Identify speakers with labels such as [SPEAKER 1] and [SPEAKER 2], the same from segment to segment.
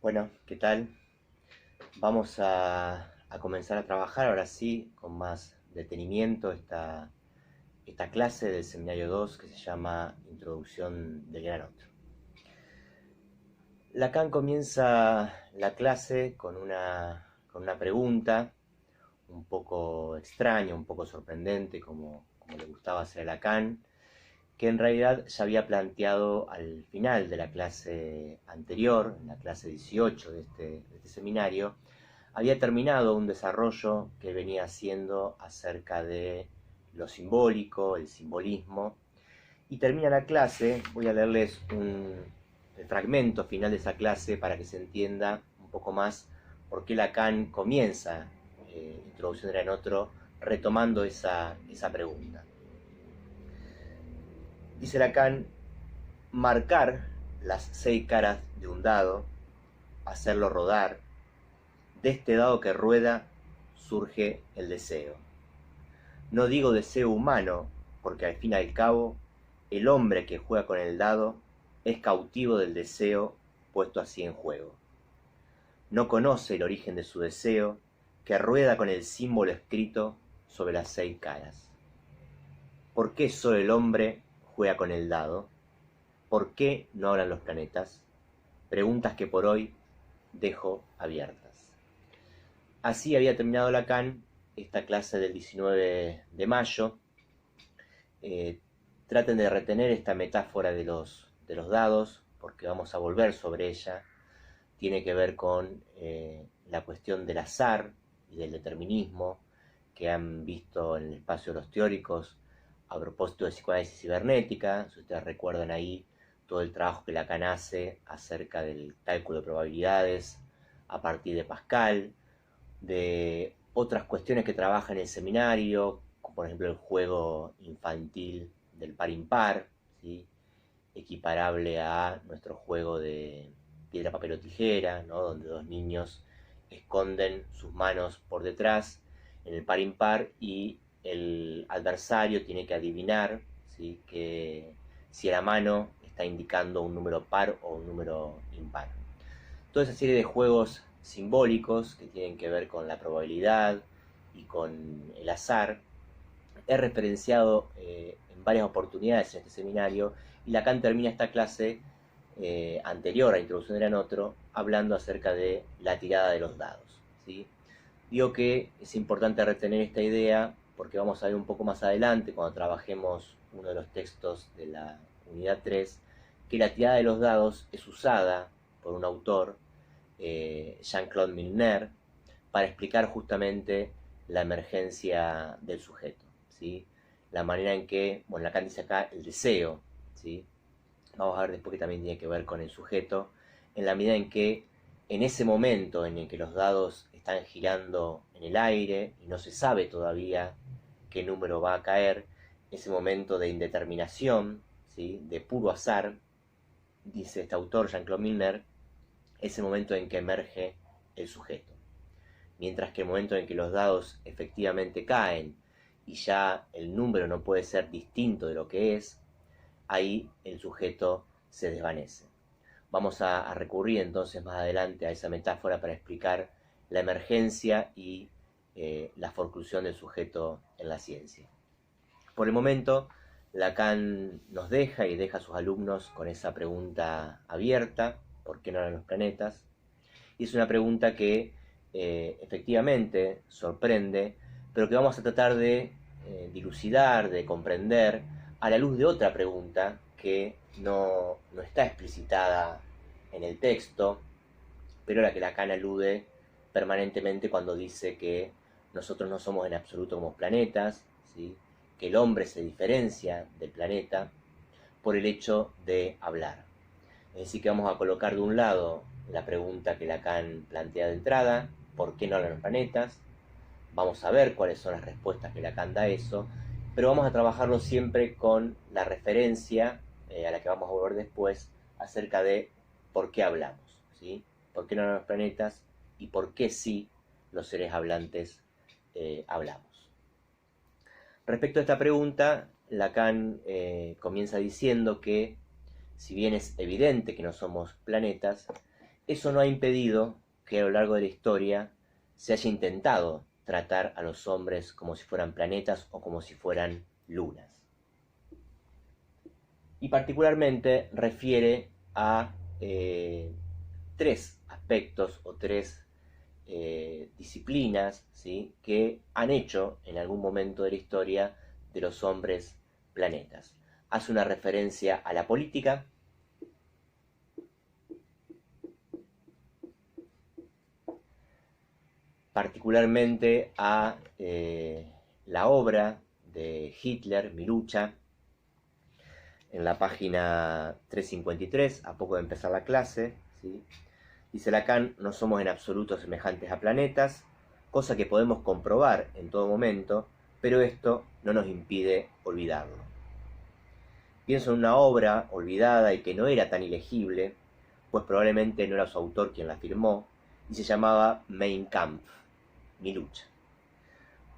[SPEAKER 1] Bueno, ¿qué tal? Vamos a comenzar a trabajar ahora sí con más detenimiento esta clase del seminario 2 que se llama Introducción del Gran Otro. Lacan comienza la clase con una pregunta un poco extraña, un poco sorprendente, como le gustaba hacer a Lacan, que en realidad ya había planteado al final de la clase anterior, en la clase 18 de este seminario. Había terminado un desarrollo que venía haciendo acerca de lo simbólico, el simbolismo, y termina la clase. Voy a leerles el fragmento final de esa clase para que se entienda un poco más por qué Lacan comienza Introducción era en otro, retomando esa pregunta. Dice Lacan: marcar las 6 caras de un dado, hacerlo rodar, de este dado que rueda surge el deseo. No digo deseo humano, porque al fin y al cabo, el hombre que juega con el dado es cautivo del deseo puesto así en juego. No conoce el origen de su deseo, que rueda con el símbolo escrito sobre las 6 caras. ¿Por qué solo el hombre juega con el dado? ¿Por qué no hablan los planetas? Preguntas que por hoy dejo abiertas. Así había terminado Lacan esta clase del 19 de mayo. Traten de retener esta metáfora de los dados, porque vamos a volver sobre ella. Tiene que ver con la cuestión del azar y del determinismo que han visto en el espacio de los teóricos a propósito de psicoanálisis cibernética. Si ustedes recuerdan ahí todo el trabajo que Lacan hace acerca del cálculo de probabilidades a partir de Pascal, de otras cuestiones que trabaja en el seminario, como por ejemplo el juego infantil del par impar, ¿sí? Equiparable a nuestro juego de piedra, papel o tijera, ¿no? Donde dos niños esconden sus manos por detrás en el par impar y el adversario tiene que adivinar, ¿sí? Que si la mano está indicando un número par o un número impar. Toda esa serie de juegos simbólicos que tienen que ver con la probabilidad y con el azar es referenciado en varias oportunidades en este seminario, y Lacan termina esta clase anterior a Introducción era en otro hablando acerca de la tirada de los dados, ¿sí? Digo que es importante retener esta idea porque vamos a ver un poco más adelante, cuando trabajemos uno de los textos de la unidad 3, que la tirada de los dados es usada por un autor, Jean-Claude Milner, para explicar justamente la emergencia del sujeto, ¿sí? La manera en que, bueno, Lacan dice acá el deseo, ¿sí? Vamos a ver después que también tiene que ver con el sujeto, en la medida en que en ese momento en el que los dados están girando en el aire y no se sabe todavía qué número va a caer, ese momento de indeterminación, ¿sí? De puro azar, dice este autor, Jean-Claude Milner, es el momento en que emerge el sujeto. Mientras que el momento en que los dados efectivamente caen y ya el número no puede ser distinto de lo que es, ahí el sujeto se desvanece. Vamos a recurrir entonces más adelante a esa metáfora para explicar la emergencia y la forclusión del sujeto en la ciencia. Por el momento, Lacan nos deja y deja a sus alumnos con esa pregunta abierta: ¿por qué no eran los planetas? Y es una pregunta que efectivamente sorprende, pero que vamos a tratar de dilucidar, de comprender, a la luz de otra pregunta que no está explicitada en el texto, pero a la que Lacan alude permanentemente cuando dice que nosotros no somos en absoluto como planetas, ¿sí? Que el hombre se diferencia del planeta por el hecho de hablar. Es decir, que vamos a colocar de un lado la pregunta que Lacan plantea de entrada: ¿por qué no hablan los planetas? Vamos a ver cuáles son las respuestas que Lacan da a eso, pero vamos a trabajarlo siempre con la referencia a la que vamos a volver después, acerca de por qué hablamos, ¿sí? ¿Por qué no hablan los planetas? Y por qué sí los seres hablantes hablamos. Respecto a esta pregunta, Lacan comienza diciendo que, si bien es evidente que no somos planetas, Eso no ha impedido que a lo largo de la historia se haya intentado tratar a los hombres como si fueran planetas o como si fueran lunas. Y particularmente refiere a tres aspectos o tres disciplinas, ¿sí?, que han hecho en algún momento de la historia de los hombres planetas. Hace una referencia a la política, particularmente a la obra de Hitler, Mi lucha, en la página 353, a poco de empezar la clase, ¿sí? Dice Lacan: no somos en absoluto semejantes a planetas, cosa que podemos comprobar en todo momento, pero esto no nos impide olvidarlo. Pienso en una obra olvidada y que no era tan ilegible, pues probablemente no era su autor quien la firmó, y se llamaba Mein Kampf, Mi lucha.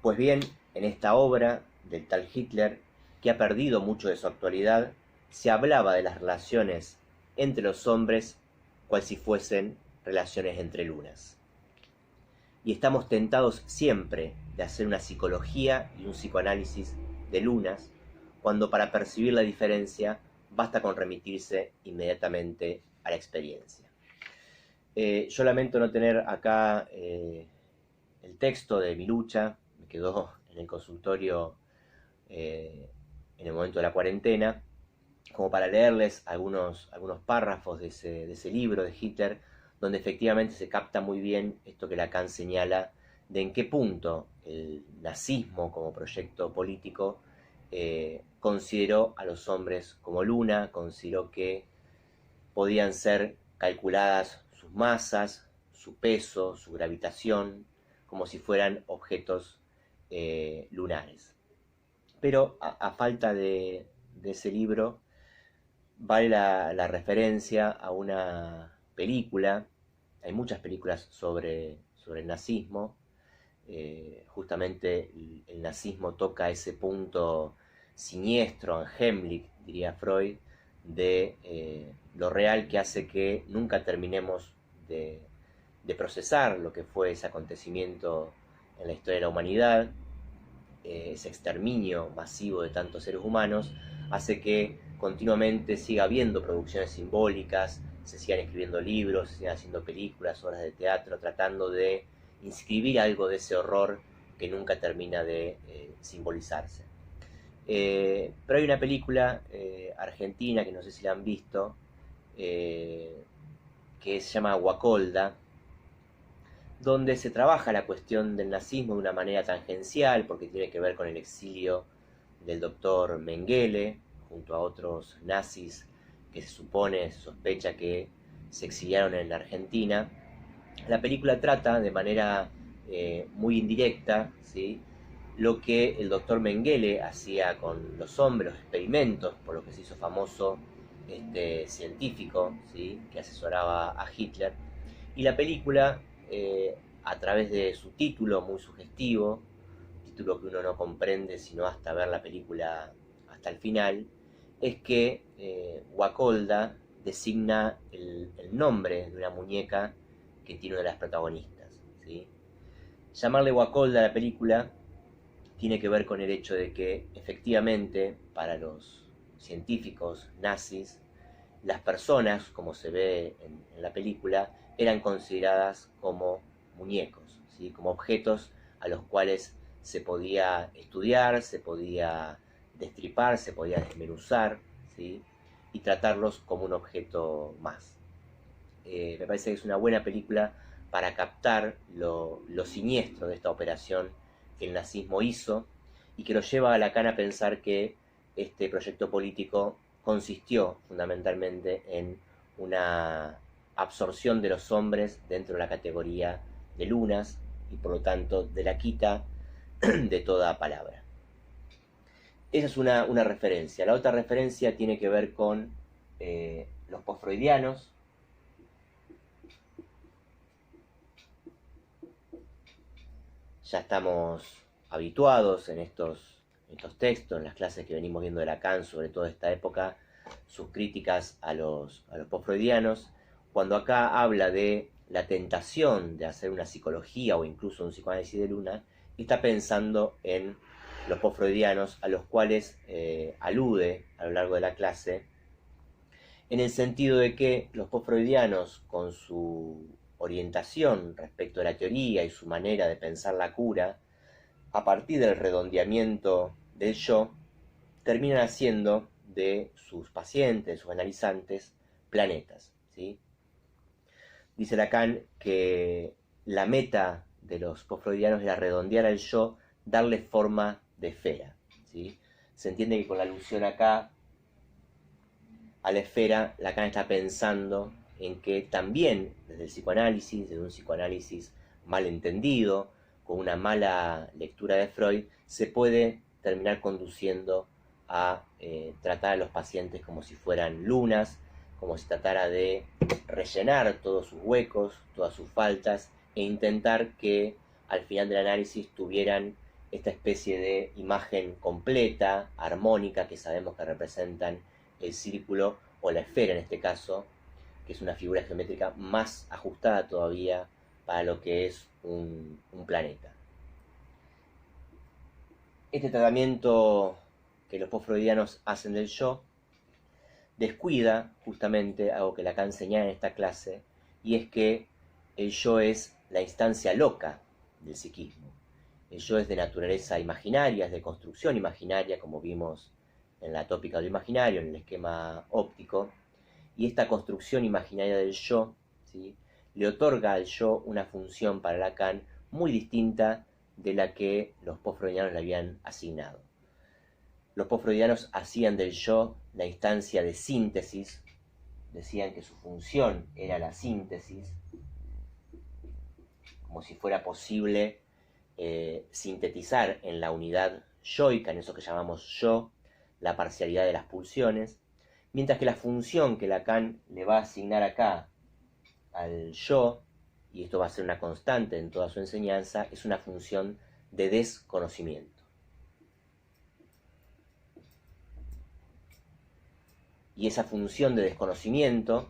[SPEAKER 1] Pues bien, en esta obra del tal Hitler, que ha perdido mucho de su actualidad, se hablaba de las relaciones entre los hombres cual si fuesen relaciones entre lunas. Y estamos tentados siempre de hacer una psicología y un psicoanálisis de lunas, cuando para percibir la diferencia basta con remitirse inmediatamente a la experiencia. Yo lamento no tener acá el texto de Mi lucha, me quedó en el consultorio en el momento de la cuarentena, como para leerles algunos párrafos de ese libro de Hitler, donde efectivamente se capta muy bien esto que Lacan señala, de en qué punto el nazismo como proyecto político consideró a los hombres como luna, consideró que podían ser calculadas sus masas, su peso, su gravitación, como si fueran objetos lunares. Pero a falta de ese libro, vale la referencia a una película. Hay muchas películas sobre el nazismo. Justamente el nazismo toca ese punto siniestro, en Heimlich, diría Freud, de lo real, que hace que nunca terminemos de procesar lo que fue ese acontecimiento en la historia de la humanidad. Ese exterminio masivo de tantos seres humanos hace que continuamente siga habiendo producciones simbólicas, se sigan escribiendo libros, se sigan haciendo películas, obras de teatro, tratando de inscribir algo de ese horror que nunca termina de simbolizarse. Pero hay una película argentina, que no sé si la han visto, que se llama Guacolda, donde se trabaja la cuestión del nazismo de una manera tangencial, porque tiene que ver con el exilio del doctor Mengele, junto a otros nazis que se supone, se sospecha que se exiliaron en la Argentina. La película trata de manera muy indirecta, ¿sí?, lo que el doctor Mengele hacía con los hombres, los experimentos, por lo que se hizo famoso este científico, ¿sí?, que asesoraba a Hitler. Y la película, a través de su título muy sugestivo, título que uno no comprende sino hasta ver la película hasta el final, es que Guacolda designa el nombre de una muñeca que tiene una de las protagonistas, ¿sí? Llamarle Guacolda a la película tiene que ver con el hecho de que efectivamente para los científicos nazis, las personas, como se ve en la película, eran consideradas como muñecos, ¿sí?, como objetos a los cuales se podía estudiar, se podía destripar, se podía desmenuzar, ¿sí?, y tratarlos como un objeto más. Me parece que es una buena película para captar lo siniestro de esta operación que el nazismo hizo, y que lo lleva a Lacan a pensar que este proyecto político consistió fundamentalmente en una absorción de los hombres dentro de la categoría de lunas, y por lo tanto de la quita de toda palabra. Esa es una referencia. La otra referencia tiene que ver con los postfreudianos. Ya estamos habituados en estos textos, en las clases que venimos viendo de Lacan, sobre todo esta época, sus críticas a los postfreudianos. cuando acá habla de la tentación de hacer una psicología o incluso un psicoanálisis de Luna, está pensando en los postfreudianos, a los cuales alude a lo largo de la clase, en el sentido de que los postfreudianos, con su orientación respecto a la teoría y su manera de pensar la cura, a partir del redondeamiento del yo, terminan haciendo de sus pacientes, sus analizantes, planetas, ¿sí? Dice Lacan que la meta de los postfreudianos era redondear al yo, darle forma de esfera, ¿sí? Se entiende que con la alusión acá a la esfera, Lacan está pensando en que también desde el psicoanálisis, desde un psicoanálisis mal entendido, con una mala lectura de Freud, se puede terminar conduciendo a tratar a los pacientes como si fueran lunas, como si tratara de rellenar todos sus huecos, todas sus faltas, e intentar que al final del análisis tuvieran esta especie de imagen completa, armónica, que sabemos que representan el círculo o la esfera en este caso, que es una figura geométrica más ajustada todavía para lo que es un planeta. Este tratamiento que los postfreudianos hacen del yo descuida justamente algo que Lacan enseña en esta clase, y es que el yo es la instancia loca del psiquismo. El yo es de naturaleza imaginaria, es de construcción imaginaria, como vimos en la tópica del imaginario, en el esquema óptico, y esta construcción imaginaria del yo, ¿sí?, le otorga al yo una función para Lacan muy distinta de la que los postfreudianos le habían asignado. Los postfreudianos hacían del yo la instancia de síntesis, decían que su función era la síntesis, como si fuera posible sintetizar en la unidad yoica, en eso que llamamos yo, la parcialidad de las pulsiones, mientras que la función que Lacan le va a asignar acá al yo, y esto va a ser una constante en toda su enseñanza, es una función de desconocimiento. Y esa función de desconocimiento,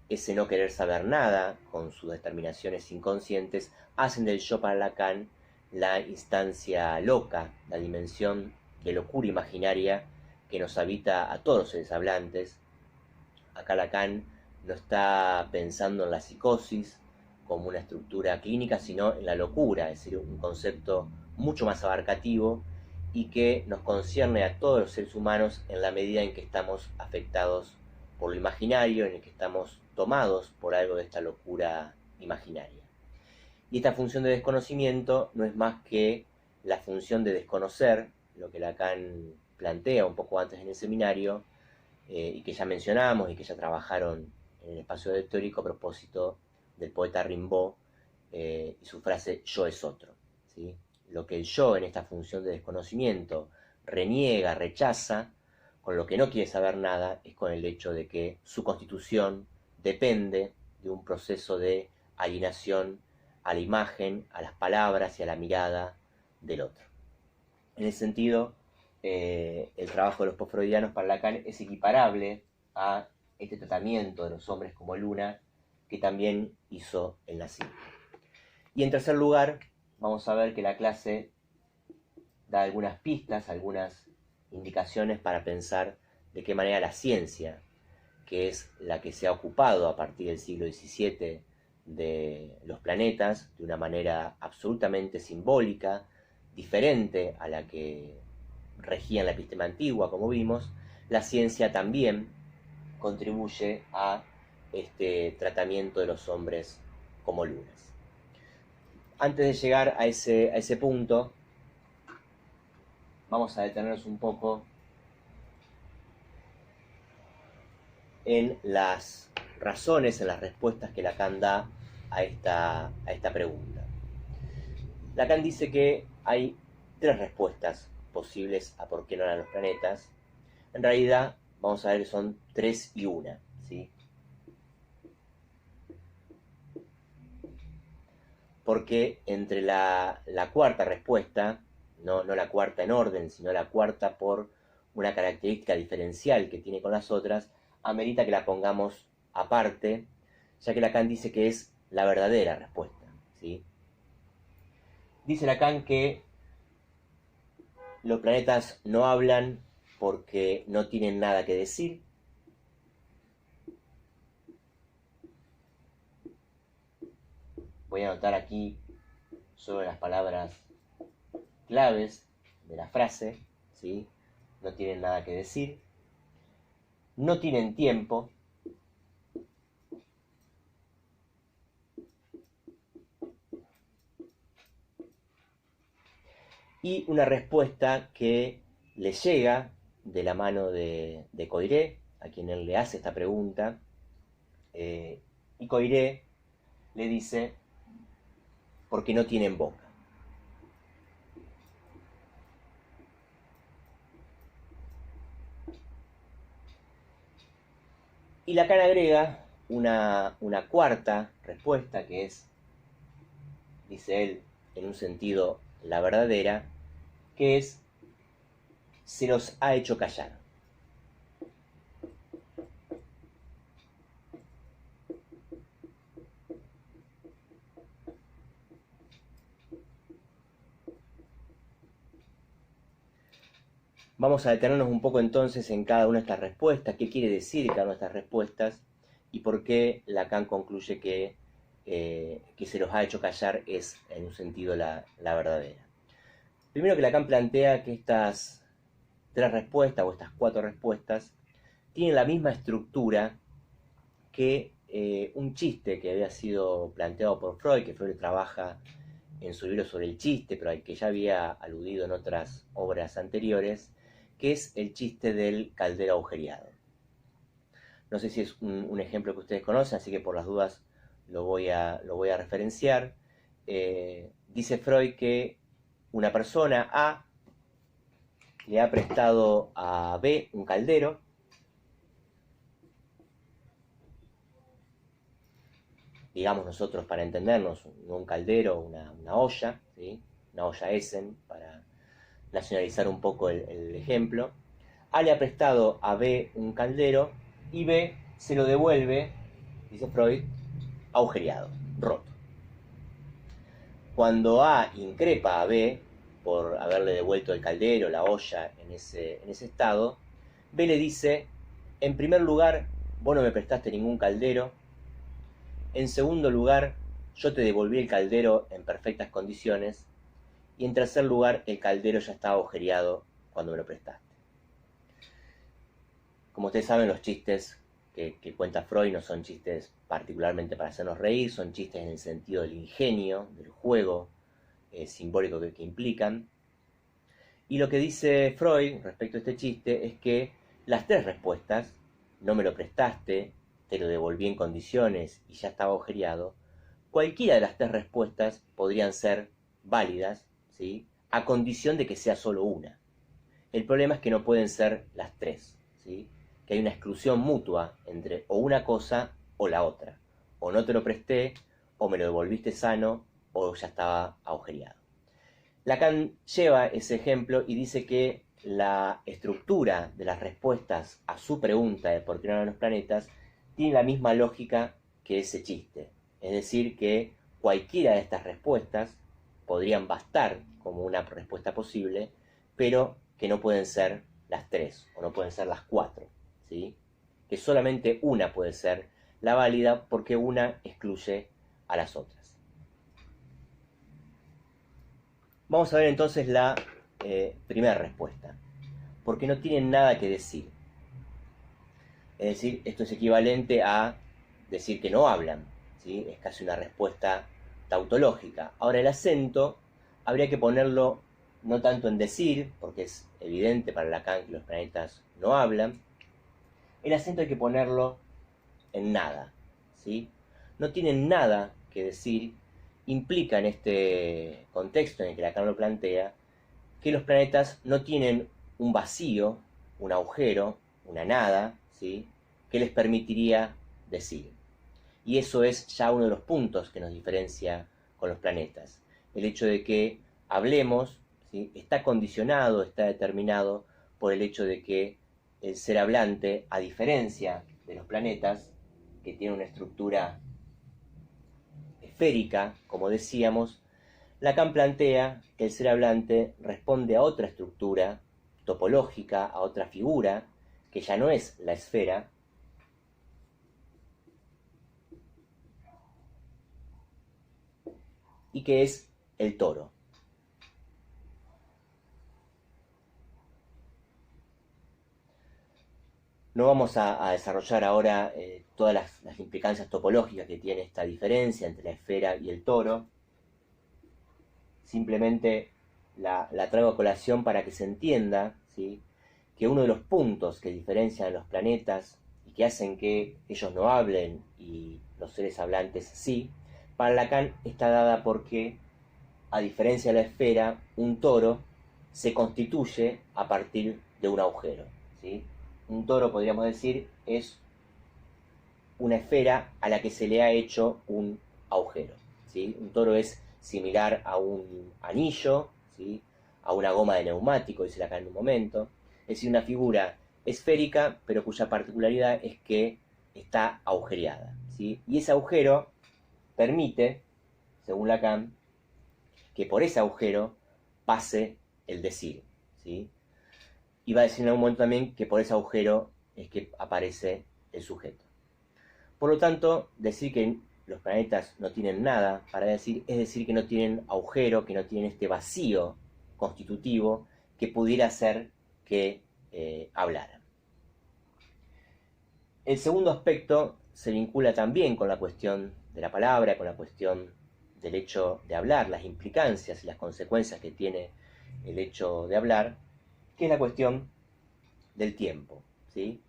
[SPEAKER 1] ese no querer saber nada, con sus determinaciones inconscientes, hacen del yo para Lacan la instancia loca, la dimensión de locura imaginaria que nos habita a todos los seres hablantes. Acá Lacan no está pensando en la psicosis como una estructura clínica, sino en la locura, es decir, un concepto mucho más abarcativo y que nos concierne a todos los seres humanos en la medida en que estamos afectados por lo imaginario, en el que estamos tomados por algo de esta locura imaginaria. Y esta función de desconocimiento no es más que la función de desconocer, lo que Lacan plantea un poco antes en el seminario, y que ya mencionamos y que ya trabajaron en el espacio teórico a propósito del poeta Rimbaud y su frase yo es otro, ¿sí? Lo que el yo en esta función de desconocimiento reniega, rechaza, con lo que no quiere saber nada, es con el hecho de que su constitución depende de un proceso de alienación a la imagen, a las palabras y a la mirada del otro. En ese sentido, el trabajo de los postfreudianos para Lacan es equiparable a este tratamiento de los hombres como Luna que también hizo el nazismo. Y en tercer lugar, vamos a ver que la clase da algunas pistas, algunas indicaciones para pensar de qué manera la ciencia, que es la que se ha ocupado a partir del siglo XVII de los planetas, de una manera absolutamente simbólica, diferente a la que regía en la epistema antigua, como vimos, la ciencia también contribuye a este tratamiento de los hombres como lunas. Antes de llegar a ese punto, vamos a detenernos un poco en las razones, en las respuestas que Lacan da a esta pregunta. Lacan dice que hay tres respuestas posibles a por qué no eran los planetas. En realidad, vamos a ver que son 3 y 1, ¿sí? Porque entre la cuarta respuesta, no la cuarta en orden, sino la cuarta por una característica diferencial que tiene con las otras, amerita que la pongamos aparte, ya que Lacan dice que es la verdadera respuesta, ¿sí? Dice Lacan que los planetas no hablan porque no tienen nada que decir. Voy a anotar aquí solo las palabras claves de la frase, ¿sí? No tienen nada que decir. No tienen tiempo. Y una respuesta que le llega de la mano de Coiré, a quien él le hace esta pregunta, y Coiré le dice, porque no tienen boca. Y Lacan agrega una cuarta respuesta que es, dice él, en un sentido la verdadera, que es, se los ha hecho callar. Vamos a detenernos un poco entonces en cada una de estas respuestas, qué quiere decir cada una de estas respuestas y por qué Lacan concluye que se los ha hecho callar es en un sentido la verdadera. Primero que Lacan plantea que estas tres respuestas o estas cuatro respuestas tienen la misma estructura que un chiste que había sido planteado por Freud, que Freud trabaja en su libro sobre el chiste, pero al que ya había aludido en otras obras anteriores, que es el chiste del caldero agujereado. No sé si es un ejemplo que ustedes conocen, así que por las dudas lo voy a referenciar. Dice Freud que una persona A le ha prestado a B un caldero, digamos nosotros para entendernos, no un caldero, una olla, ¿sí? Una olla Essen, para nacionalizar un poco el ejemplo. A le ha prestado a B un caldero y B se lo devuelve, dice Freud, agujereado, roto. Cuando A increpa a B por haberle devuelto el caldero, la olla en ese estado, B le dice, en primer lugar, vos no me prestaste ningún caldero, en segundo lugar, yo te devolví el caldero en perfectas condiciones, y en tercer lugar, el caldero ya estaba agujereado cuando me lo prestaste. Como ustedes saben, los chistes que cuenta Freud no son chistes particularmente para hacernos reír, son chistes en el sentido del ingenio, del juego simbólico que implican. Y lo que dice Freud respecto a este chiste es que las tres respuestas, no me lo prestaste, te lo devolví en condiciones y ya estaba agujereado, cualquiera de las tres respuestas podrían ser válidas, ¿sí? A condición de que sea solo una. El problema es que no pueden ser las tres, ¿sí? Que hay una exclusión mutua entre o una cosa o la otra. O no te lo presté, o me lo devolviste sano, o ya estaba agujereado. Lacan lleva ese ejemplo y dice que la estructura de las respuestas a su pregunta de por qué no eran los planetas tiene la misma lógica que ese chiste. Es decir, que cualquiera de estas respuestas podrían bastar como una respuesta posible, pero que no pueden ser las tres o no pueden ser las cuatro, ¿sí? Que solamente una puede ser la válida porque una excluye a las otras. Vamos a ver entonces la primera respuesta. Porque no tienen nada que decir. Es decir, esto es equivalente a decir que no hablan, ¿sí? Es casi una respuesta tautológica. Ahora el acento habría que ponerlo no tanto en decir, porque es evidente para Lacan que los planetas no hablan. El acento hay que ponerlo en nada, ¿sí? No tienen nada que decir, implica en este contexto en el que Lacan lo plantea, que los planetas no tienen un vacío, un agujero, una nada, ¿sí? Que les permitiría decir. Y eso es ya uno de los puntos que nos diferencia con los planetas. El hecho de que hablemos, ¿sí? Está condicionado, está determinado por el hecho de que el ser hablante, a diferencia de los planetas, que tienen una estructura esférica, como decíamos, Lacan plantea que el ser hablante responde a otra estructura topológica, a otra figura, que ya no es la esfera, y que es el toro. No vamos a desarrollar ahora todas las implicancias topológicas que tiene esta diferencia entre la esfera y el toro. Simplemente la traigo a colación para que se entienda, ¿sí?, que uno de los puntos que diferencian a los planetas y que hacen que ellos no hablen y los seres hablantes sí, para Lacan está dada porque, a diferencia de la esfera, un toro se constituye a partir de un agujero, ¿sí? Un toro, podríamos decir, es una esfera a la que se le ha hecho un agujero, ¿sí? Un toro es similar a un anillo, ¿sí?, a una goma de neumático, dice Lacan en un momento. Es decir, una figura esférica, pero cuya particularidad es que está agujereada, ¿sí? Y ese agujero permite, según Lacan, que por ese agujero pase el decir, ¿sí? Y va a decir en algún momento también que por ese agujero es que aparece el sujeto. Por lo tanto, decir que los planetas no tienen nada para decir, es decir que no tienen agujero, que no tienen este vacío constitutivo que pudiera hacer que hablaran. El segundo aspecto se vincula también con la cuestión de la palabra, con la cuestión del hecho de hablar, las implicancias y las consecuencias que tiene el hecho de hablar, que es la cuestión del tiempo, ¿sí?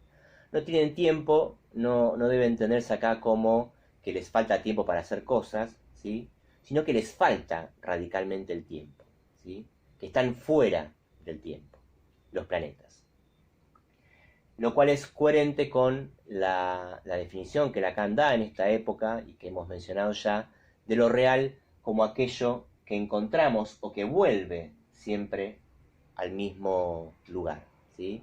[SPEAKER 1] No tienen tiempo, no debe entenderse acá como que les falta tiempo para hacer cosas, ¿sí?, sino que les falta radicalmente el tiempo, ¿sí?, que están fuera del tiempo, los planetas. Lo cual es coherente con la definición que Lacan da en esta época y que hemos mencionado ya, de lo real como aquello que encontramos o que vuelve siempre al mismo lugar, ¿sí?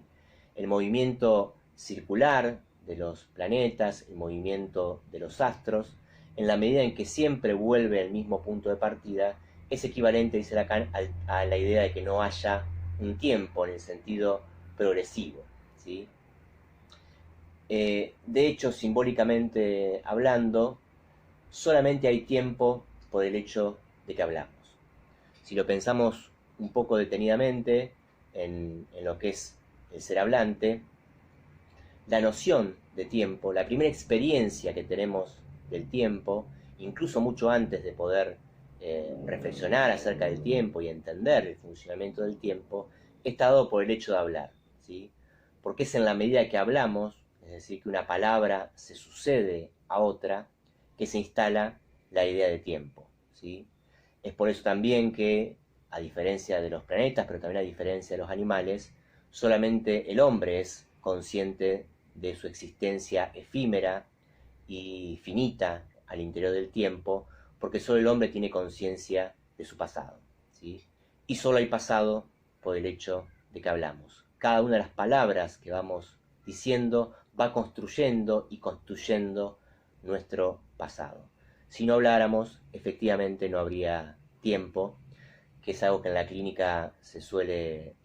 [SPEAKER 1] El movimiento circular de los planetas, el movimiento de los astros, en la medida en que siempre vuelve al mismo punto de partida, es equivalente, dice Lacan, a la idea de que no haya un tiempo en el sentido progresivo, ¿sí? De hecho, simbólicamente hablando, solamente hay tiempo por el hecho de que hablamos. Si lo pensamos un poco detenidamente en lo que es el ser hablante, la noción de tiempo, la primera experiencia que tenemos del tiempo, incluso mucho antes de poder reflexionar acerca del tiempo y entender el funcionamiento del tiempo, está dado por el hecho de hablar, ¿sí? Porque es en la medida que hablamos, es decir, que una palabra se sucede a otra, que se instala la idea de tiempo, ¿sí? Es por eso también que, a diferencia de los planetas, pero también a diferencia de los animales, solamente el hombre es consciente de su existencia efímera y finita al interior del tiempo, porque solo el hombre tiene conciencia de su pasado, ¿sí? Y solo hay pasado por el hecho de que hablamos. Cada una de las palabras que vamos diciendo va construyendo y construyendo nuestro pasado. Si no habláramos, efectivamente no habría tiempo, que es algo que en la clínica se suele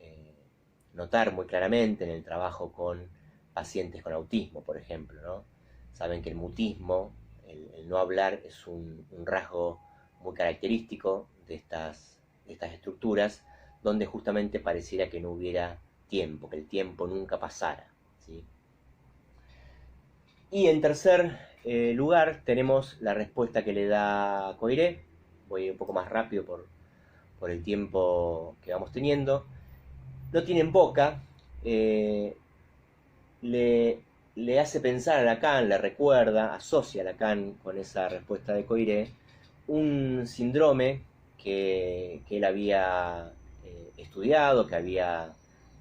[SPEAKER 1] notar muy claramente en el trabajo con pacientes con autismo, por ejemplo, ¿no? Saben que el mutismo, el no hablar, es un rasgo muy característico de estas estructuras, donde justamente pareciera que no hubiera tiempo, que el tiempo nunca pasara, ¿sí? Y en tercer lugar tenemos la respuesta que le da Coiré. Voy un poco más rápido por el tiempo que vamos teniendo. No tienen boca, le hace pensar a Lacan, le recuerda, asocia a Lacan con esa respuesta de Coiré, un síndrome que él había estudiado, que había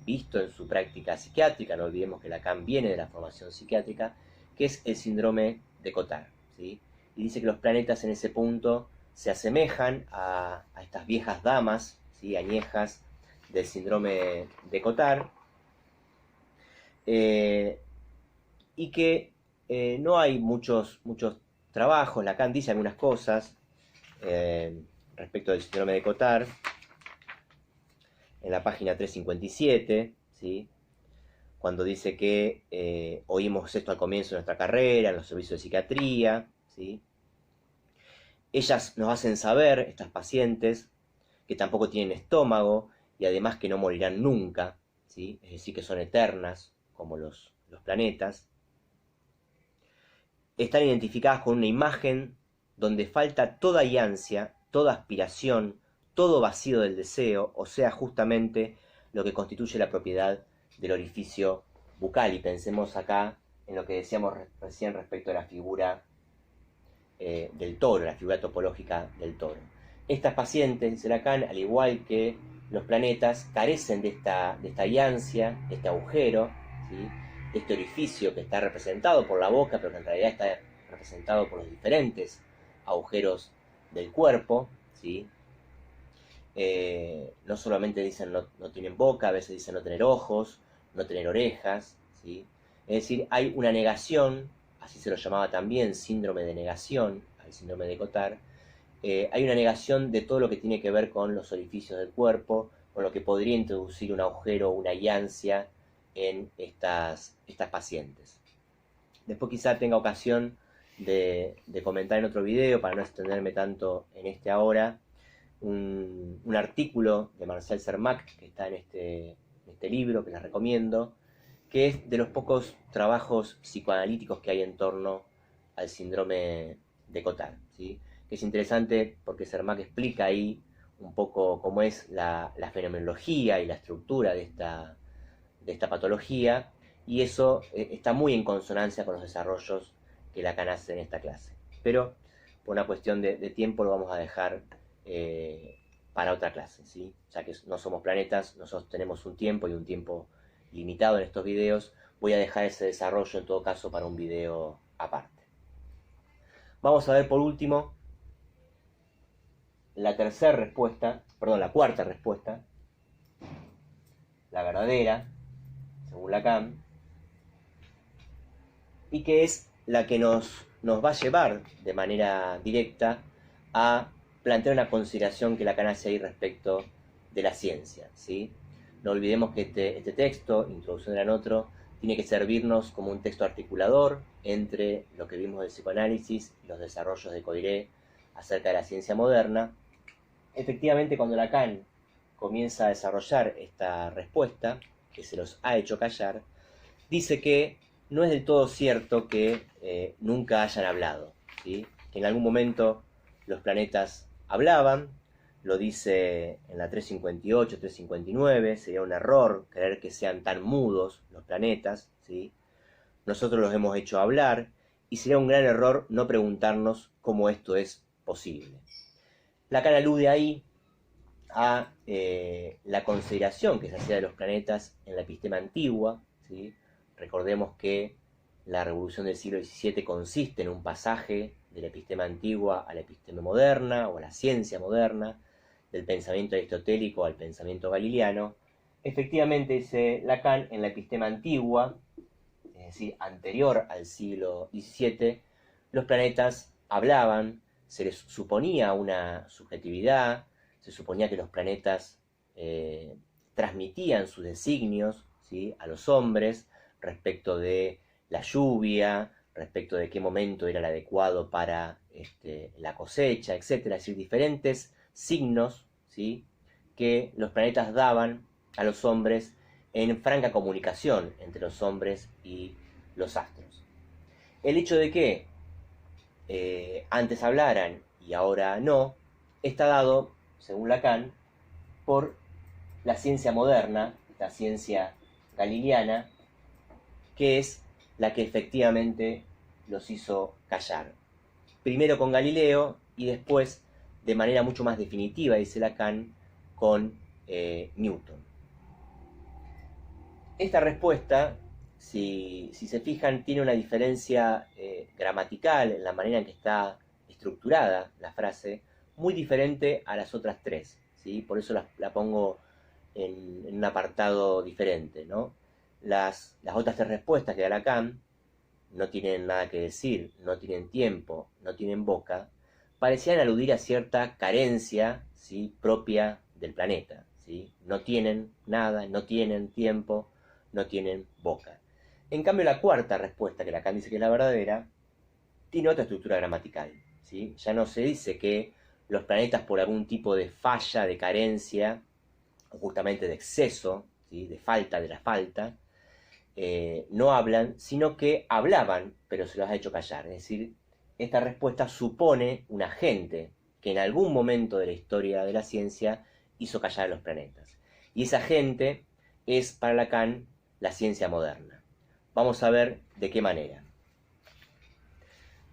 [SPEAKER 1] visto en su práctica psiquiátrica. No olvidemos que Lacan viene de la formación psiquiátrica, que es el síndrome de Cotard, ¿sí? Y dice que los planetas en ese punto se asemejan a estas viejas damas, ¿sí?, añejas del síndrome de Cotard, y que no hay muchos trabajos. Lacan dice algunas cosas, respecto del síndrome de Cotard, en la página 357, ¿sí? Cuando dice que oímos esto al comienzo de nuestra carrera, en los servicios de psiquiatría, ¿sí? Ellas nos hacen saber, estas pacientes, que tampoco tienen estómago y además que no morirán nunca, ¿sí? Es decir, que son eternas, como los planetas. Están identificadas con una imagen donde falta toda ansia, toda aspiración, todo vacío del deseo, o sea, justamente lo que constituye la propiedad del orificio bucal. Y pensemos acá en lo que decíamos recién respecto a la figura del toro, la figura topológica del toro. Estas pacientes, dice Lacan, al igual que los planetas, carecen de esta ansia, de este agujero, ¿sí? De este orificio que está representado por la boca, pero que en realidad está representado por los diferentes agujeros del cuerpo, ¿sí? No solamente dicen no tienen boca, a veces dicen no tener ojos, no tener orejas, ¿sí? Es decir, hay una negación, así se lo llamaba también síndrome de negación, al síndrome de Cotard. Hay una negación de todo lo que tiene que ver con los orificios del cuerpo, con lo que podría introducir un agujero o una ansia en estas pacientes. Después quizá tenga ocasión de comentar en otro video, para no extenderme tanto en este ahora, un artículo de Marcel Cermak, que está en este libro, que les recomiendo, que es de los pocos trabajos psicoanalíticos que hay en torno al síndrome de Cotard, ¿sí? Que es interesante porque Cermak explica ahí un poco cómo es la fenomenología y la estructura de esta patología, y eso está muy en consonancia con los desarrollos que Lacan hace en esta clase. Pero por una cuestión de tiempo lo vamos a dejar para otra clase, ¿sí? Ya que no somos planetas, nosotros tenemos un tiempo y un tiempo limitado en estos videos. Voy a dejar ese desarrollo en todo caso para un video aparte. Vamos a ver por último la cuarta respuesta, la verdadera, según Lacan, y que es la que nos va a llevar de manera directa a plantear una consideración que Lacan hace ahí respecto de la ciencia, ¿sí? No olvidemos que este texto, Introducción del Anotro, tiene que servirnos como un texto articulador entre lo que vimos del psicoanálisis y los desarrollos de Coiré acerca de la ciencia moderna. Efectivamente, cuando Lacan comienza a desarrollar esta respuesta, que se los ha hecho callar, dice que no es del todo cierto que nunca hayan hablado, ¿sí? Que en algún momento los planetas hablaban, lo dice en la 358, 359, sería un error creer que sean tan mudos los planetas, ¿sí? Nosotros los hemos hecho hablar, y sería un gran error no preguntarnos cómo esto es posible. Lacan alude ahí a la consideración que se hacía de los planetas en la epistema antigua, ¿sí? Recordemos que la revolución del siglo XVII consiste en un pasaje de la epistema antigua a la epistema moderna o a la ciencia moderna, del pensamiento aristotélico al pensamiento galileano. Efectivamente, dice Lacan, en la epistema antigua, es decir, anterior al siglo XVII, los planetas hablaban, se les suponía una subjetividad, se suponía que los planetas transmitían sus designios, ¿sí?, a los hombres respecto de la lluvia, respecto de qué momento era el adecuado para la cosecha, etc. Es decir, diferentes signos, ¿sí?, que los planetas daban a los hombres en franca comunicación entre los hombres y los astros. El hecho de que antes hablaran y ahora no, está dado, según Lacan, por la ciencia moderna, esta ciencia galileana, que es la que efectivamente los hizo callar. Primero con Galileo y después, de manera mucho más definitiva, dice Lacan, con Newton. Esta respuesta, si se fijan, tiene una diferencia gramatical en la manera en que está estructurada la frase, muy diferente a las otras tres, ¿sí? Por eso la pongo en un apartado diferente, ¿no? Las otras tres respuestas que da Lacan no tienen nada que decir, no tienen tiempo, no tienen boca, parecían aludir a cierta carencia, ¿sí?, propia del planeta, ¿sí? No tienen nada, no tienen tiempo, no tienen boca. En cambio, la cuarta respuesta, que Lacan dice que es la verdadera, tiene otra estructura gramatical, ¿sí? Ya no se dice que los planetas, por algún tipo de falla, de carencia, o justamente de exceso, ¿sí?, de falta, de la falta, no hablan, sino que hablaban, pero se los ha hecho callar. Es decir, esta respuesta supone un agente que en algún momento de la historia de la ciencia hizo callar a los planetas. Y ese agente es, para Lacan, la ciencia moderna. Vamos a ver de qué manera.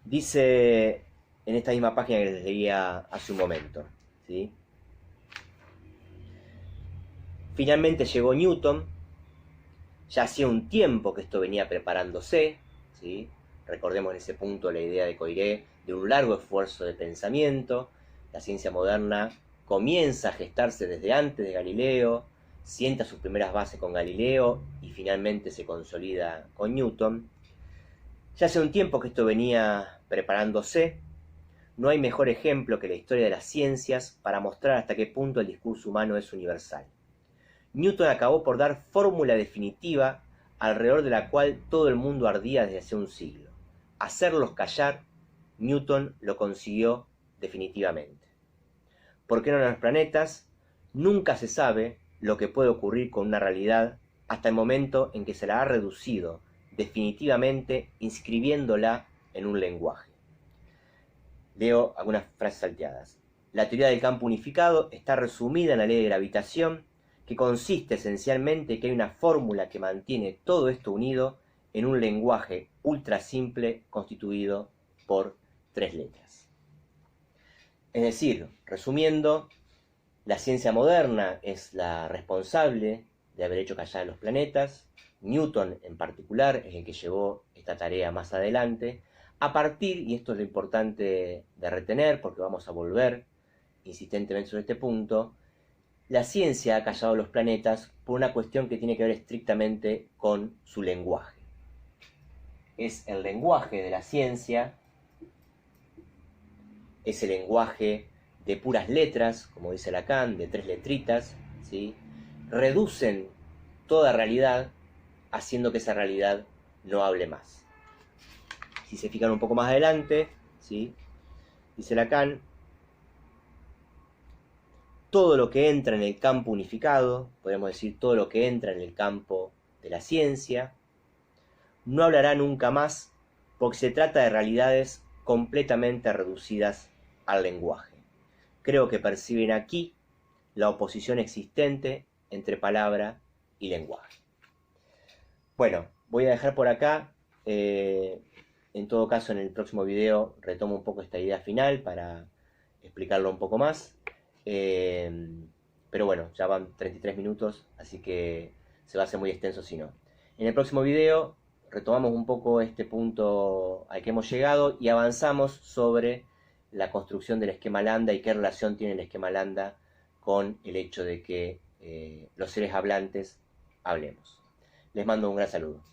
[SPEAKER 1] Dice en esta misma página que les leía hace un momento, ¿sí? Finalmente llegó Newton. Ya hacía un tiempo que esto venía preparándose, ¿sí? Recordemos en ese punto la idea de Coiré de un largo esfuerzo de pensamiento. La ciencia moderna comienza a gestarse desde antes de Galileo, sienta sus primeras bases con Galileo y finalmente se consolida con Newton. Ya hace un tiempo que esto venía preparándose. No hay mejor ejemplo que la historia de las ciencias para mostrar hasta qué punto el discurso humano es universal. Newton acabó por dar fórmula definitiva alrededor de la cual todo el mundo ardía desde hace un siglo. Hacerlos callar, Newton lo consiguió definitivamente. ¿Por qué no en los planetas? Nunca se sabe lo que puede ocurrir con una realidad hasta el momento en que se la ha reducido definitivamente inscribiéndola en un lenguaje. Leo algunas frases salteadas. La teoría del campo unificado está resumida en la ley de gravitación, que consiste esencialmente en que hay una fórmula que mantiene todo esto unido en un lenguaje ultra simple constituido por 3 letras. Es decir, resumiendo, la ciencia moderna es la responsable de haber hecho callar a los planetas. Newton en particular es el que llevó esta tarea más adelante, a partir, y esto es lo importante de retener porque vamos a volver insistentemente sobre este punto, la ciencia ha callado a los planetas por una cuestión que tiene que ver estrictamente con su lenguaje. Es el lenguaje de la ciencia, ese lenguaje de puras letras, como dice Lacan, de 3 letritas, ¿sí? Reducen toda realidad, haciendo que esa realidad no hable más. Si se fijan un poco más adelante, ¿sí?, dice Lacan, todo lo que entra en el campo unificado, podemos decir todo lo que entra en el campo de la ciencia, no hablará nunca más porque se trata de realidades completamente reducidas al lenguaje. Creo que perciben aquí la oposición existente entre palabra y lenguaje. Bueno, voy a dejar por acá. En todo caso, en el próximo video retomo un poco esta idea final para explicarlo un poco más. Pero bueno, ya van 33 minutos, así que se va a hacer muy extenso si no. En el próximo video retomamos un poco este punto al que hemos llegado y avanzamos sobre la construcción del esquema lambda y qué relación tiene el esquema lambda con el hecho de que los seres hablantes hablemos. Les mando un gran saludo.